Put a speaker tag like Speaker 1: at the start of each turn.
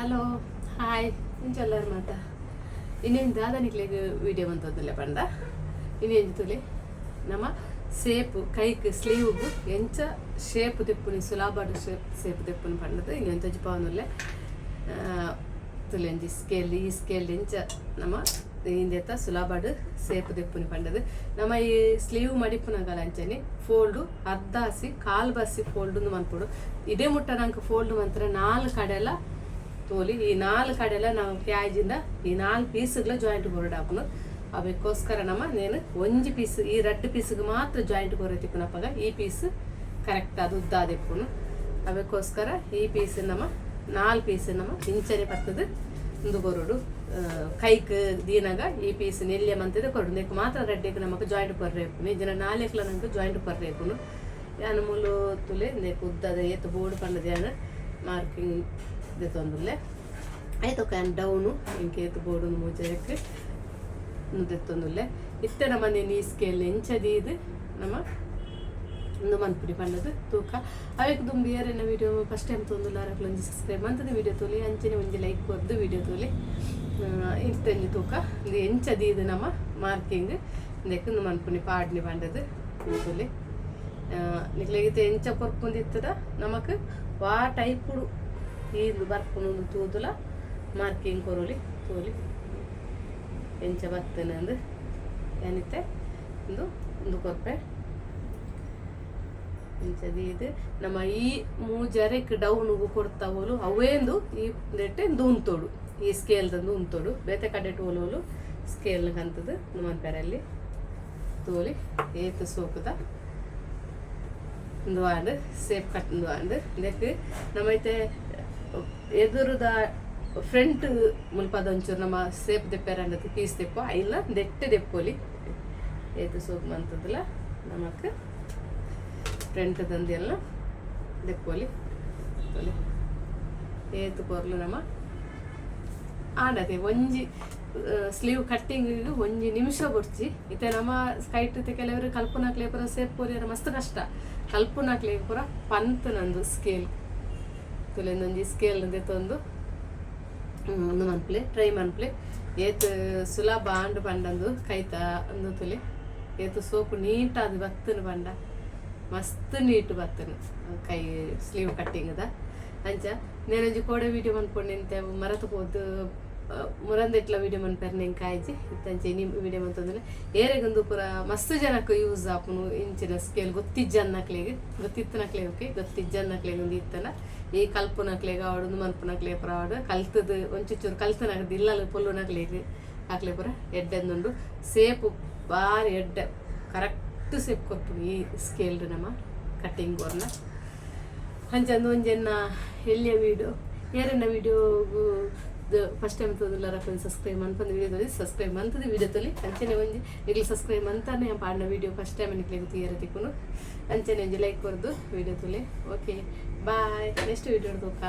Speaker 1: hello hi ಇಂಚೆಲ್ಲರು ಮಾತಾ ಇನ್ನೇನು ದಾದನಿಕ್ಲೆಗ್ video ಬಂತದಿಲ್ಲ ಪಂಡ ಇನ್ನೇನು ತುಲಿ ನಮ್ಮ ಸೇಪು ಕೈಕ್ ಸ್ಲೀವ್ಗು ಎಂಚ ಶೇಪ್ ತೆಪ್ಪುನಿ ಸುಲಾಬಾಡು ಶೇಪ್ ತೆಪ್ಪುನಿ ಪಂಡದು ಇನ್ನೆಂತ ಪಾವನುಲ್ಲೆ ತುಲಿ ಒಂಜಿ ಸ್ಕೇಲ್ ಈ ಸ್ಕೇಲ್ ಎಂಚ ನಮ್ಮ ಇಂದೆತ್ತ ಸುಲಾಬಾಡು ಸೇಪ್ ತೆಪ್ಪುನಿ ಪಂಡದು ನಮ್ಮ ಈ ಸ್ಲೀವ್ ಮಡಿಪುನಗಲ ಅಂಚನೆ ಫೋಲ್ಡು ಅರ್ಧ ಹಸಿ ಕಾಲು ಬಸಿ ಫೋಲ್ಡ್ ಮನ್ಪುಡು ಇದೇ ಮುಟ್ಟ ನಂಗೆ ಫೋಲ್ಡ್ ಮಂತ್ರ 4 ಕಡೆಲ್ಲ ತೋಲಿ ಈ 4 ಕಡೆಲ್ಲ ನಾವು ಕ್ಯಾಜಿಂದ ಈ 4 ಪೀಸ್ಗಳ ಜಾಯಿಂಟ್ ಹೊರಡಾಪನು ಅವಕ್ಕೋಸ್ಕರ ನಮ್ಮ ನೇನು ಒಂಜಿ ಪೀಸ್ ಈ 2 ಪೀಸ್ಗೆ ಮಾತ್ರ ಜಾಯಿಂಟ್ ಹೊರತಿಪ್ಪನಪ್ಪಾಗ ಈ ಪೀಸ್ ಕರೆಕ್ಟ್ ಅದು ಉದ್ದಾದೆಪ್ಪುನು ಅವಕ್ಕೋಸ್ಕರ ಈ ಪೀಸ್ ನಮ್ಮ 4 ಪೀಸ್ ನಮ್ಮ ಇಂಚನೆ ಪತ್ತದು ಒಂದು ಕೊರಡು ಕೈಕ್ ದೀನಾಗ ಈ ಪೀಸ್ ನೆಲ್ಯ ಮಂತಿದೆ ಕೊರಡು ನೆಕ್ ಮಾತ್ರ ರೆಡ್ಡಿಗೆ ನಮಗೆ ಜಾಯಿಂಟ್ ಕೊರ್ರೇಪುನು ಇದನ್ನ 4 ನಂಗೆ ಜಾಯಿಂಟ್ ಕೊರ್ರೇಪುನು ಯಾನ ಮೂಲು ತುಲೆ ನೆಕ್ ಉದ್ದದ ಎತ್ತು ಬೋರ್ಡ್ ಪಂಡದ ಯಾನ ಮಾರ್ಕಿಂಗ್ ದೆತ್ತೊಂದುಲ್ಲೆ ಆಯ್ತು ಕ್ಯಾನ್ ಡೌನು ಇಂಕೆ ಎತ್ತು ಬೋರ್ಡು ಮೂಜರಕ್ಕೆ ದೆತ್ತೊಂದುಲ್ಲೆ ಇತ್ತೆ ನಮ್ಮ ನೀ ಸ್ಕೇಲ್ ಎಂಚದಿ ಇದು ನಮ್ಮ ಒಂದು ಮನ್ಪುಡಿ ಪಂಡದು ತೂಕ ಅವಕ್ಕೆ ತುಂಬಿ ಏರೇನ ವೀಡಿಯೋ ಫಸ್ಟ್ ಟೈಮ್ ತೊಂದುಲ್ಲ ಒಂಜಿ ಸಬ್ಸ್ಕ್ರೈಬ್ ಅಂತದ ವೀಡಿಯೋ ತೋಲಿ ಅಂಚನೆ ಒಂಜಿ ಲೈಕ್ ಕೊರ್ದು ವೀಡಿಯೋ ತೋಲಿ ಇತ್ತಂಜಿ ತೂಕ ಇದು ಎಂಚದಿ ಇದು ನಮ್ಮ ಮಾರ್ಕಿಂಗ್ ನೆಕ್ಕು ಮನ್ಪುನಿ ಪಾಡ್ನಿ ಪಂಡದು ತೋಲಿ ನಿಕ್ಲೆಗಿತ್ತು ಎಂಚ ಕೊರ್ಪುಂದಿತ್ತದ ನಮಕ್ ವಾ ಟೈಪುಡು ಇದು ಬರ್ಪುನೊಂದು ತೂದುಲ ಮಾರ್ಕಿಂಗ್ ಕೊರೋಲಿ ತೋಲಿ ಎಂಚ ಬರ್ತೇನೆಂದು ಏನಿತ್ತೆ ಒಂದು ಕೊರ್ಪೆ ಇಂಚದಿ ಇದು ನಮ್ಮ ಈ ಮೂಜರೆಕ್ ಡೌನ್ಗೂ ಕೊಡ್ತಾವೋಲು ಅವೇಂದು ಈ ನೆಟ್ಟೆ ಉಂತೋಡು ಈ ಸ್ಕೇಲ್ದಂದು ಉಂತೋಡು ಬೇತೆ ಕಡೆ ಟೋಲೋಲು ಸ್ಕೇಲ್ನ ಕಂತದ್ದು ನಮ್ಮ ಪೆರಲ್ಲಿ ತೋಲಿ ಏತು ಸೋಕುದ ಒಂದು ವಾಂಡ್ ಸೇಪ್ ಕಟ್ಟೊಂದು ವಾಂಡ್ ಇದಕ್ಕೆ ನಮ್ಮೈತೆ ಎದುರುದ ಫ್ರಂಟ್ ಮುಲ್ಪದ ಒಂಚೂರು ನಮ್ಮ ಸೇಪ್ ದೆಪ್ಪೆರಂಡದು ಪೀಸ್ ದೆಪ್ಪು ಇಲ್ಲ ದೆಟ್ಟೆ ದೆಪ್ಪೋಲಿ ಏತು ಸೋಪ್ ಮಂತದಲ್ಲ ನಮಕ್ ಫ್ರಂಟ್ ದಂದೆಲ್ಲ ದೆಪ್ಪೋಲಿ ತೋಲಿ ಏತು ಕೊರ್ಲು ನಮ್ಮ ಆಡದೆ ಒಂಜಿ ಸ್ಲೀವ್ ಕಟ್ಟಿಂಗಿಗೆ ಒಂಜಿ ನಿಮಿಷ ಕೊಡ್ಚಿ ಇತ್ತೆ ನಮ್ಮ ಸ್ಕೈಟ್ ಕೆಲವರು ಕಲ್ಪನಾಕ್ಲೆ ಪೂರ ಸೇಪ್ ಪೂರ ಮಸ್ತ್ ಕಷ್ಟ ಕಲ್ಪನಾಕ್ಲೆ ಪೂರ ಪಂತ್ ನಂದು ಸ್ಕೇಲ್ ತುಲೆಂದೊಂಜಿ ಸ್ಕೇಲ್ ದೆತ್ತೊಂದು ಒಂದು ಮನ್ಪ್ಲೆ ಟ್ರೈ ಮನ್ಪ್ಲೆ ಏತು ಸುಲಭ ಆಂಡು ಪಂಡಂದು ಕೈತ ಒಂದು ತುಲೆ ಏತು ಸೋಪು ನೀಟಾದ ಬತ್ತನು ಪಂಡ ಮಸ್ತ್ ನೀಟ್ ಬತ್ತನು ಕೈ ಸ್ಲೀವ್ ಕಟ್ಟಿಂಗ್ದ ಅಂಚ ನೇನೊಂಜಿ ಕೋಡೆ ವೀಡಿಯೋ ಮನ್ಪೊಂಡಿಂತೆ ಮರತು ಹೋದು ಮುರಂದೆಟ್ಲ ವೀಡಿಯೋ ಮನ್ಪೇರ್ ನೆಂಗೆ ಕಾಯ್ಜಿ ಇತ್ತಂಚೆ ನಿಮ್ಮ ವೀಡಿಯೋ ಮಂತಂದ್ರೆ ಏರೆಗೊಂದು ಪೂರ ಮಸ್ತ್ ಜನಕ್ಕೆ ಯೂಸ್ ಆಪುನು ಇಂಚಿನ ಸ್ಕೇಲ್ ಗೊತ್ತಿಜ್ಜನ್ನಕ್ಲೆಗೆ ಗೊತ್ತಿತ್ತನಕ್ಲೆ ಓಕೆ ಗೊತ್ತಿಜ್ಜನ್ನಕ್ಲೆಗೆ ಒಂದು ಇತ್ತನ ಈ ಕಲ್ಪುನಕ್ಲೆಗ ಆಡೋದು ಮನ್ಪುನಕ್ಲೆ ಪುರ ಆಡು ಕಲ್ತದು ಒಂಚೂರು ಕಲ್ತನಾಗದು ಇಲ್ಲಲ್ಲ ಪೊಲ್ಲುನಕ್ಲೆಗೆ ಹಾಕ್ಲೆ ಪುರ ಎಡ್ಡೆಂದುಂಡು ಸೇಪು ಬಾರಿ ಎಡ್ಡೆ ಕರೆಕ್ಟ್ ಸೇಪ್ ಕೊರ್ಪುನು ಈ ಸ್ಕೇಲ್ ನಮ್ಮ ಕಟ್ಟಿಂಗ್ ವರ್ನ ಅಂಚಂದು ಒಂಜೆನ್ನ ಎಲ್ಲಿಯ ವೀಡಿಯೋ ಏರನ್ನ ವೀಡಿಯೋಗು ಫಸ್ಟ್ ಟೈಮ್ ತೋದಿಲ್ಲ ಸಬ್ಸ್ಕ್ರೈಬ್ ಮನ್ಪಂದು ವೀಡಿಯೋ ತೋದಿ ಸಬ್ಸ್ಕ್ರೈಬ್ ಮಂತದ ವೀಡಿಯೋ ತೊಲಿ ಅಂಚನೆ ಒಂಜಿ ಈಗಲೇ ಸಬ್ಸ್ಕ್ರೈಬ್ ಮಂತಾನೆ ಪಾಡಿನ ವೀಡಿಯೋ ಫಸ್ಟ್ ಟೈಮ್ ನಿಕ್ಲೆಗೆ ತೀರ ತಿಕ್ಕುನು ಅಂಚನೆ ಒಂಜಿ ಲೈಕ್ ಕೊರ್ದು ವೀಡಿಯೋ ತೊಲಿ ಓಕೆ ಬಾಯ್ ನೆಕ್ಸ್ಟ್ ವೀಡಿಯೋ ತೋಕ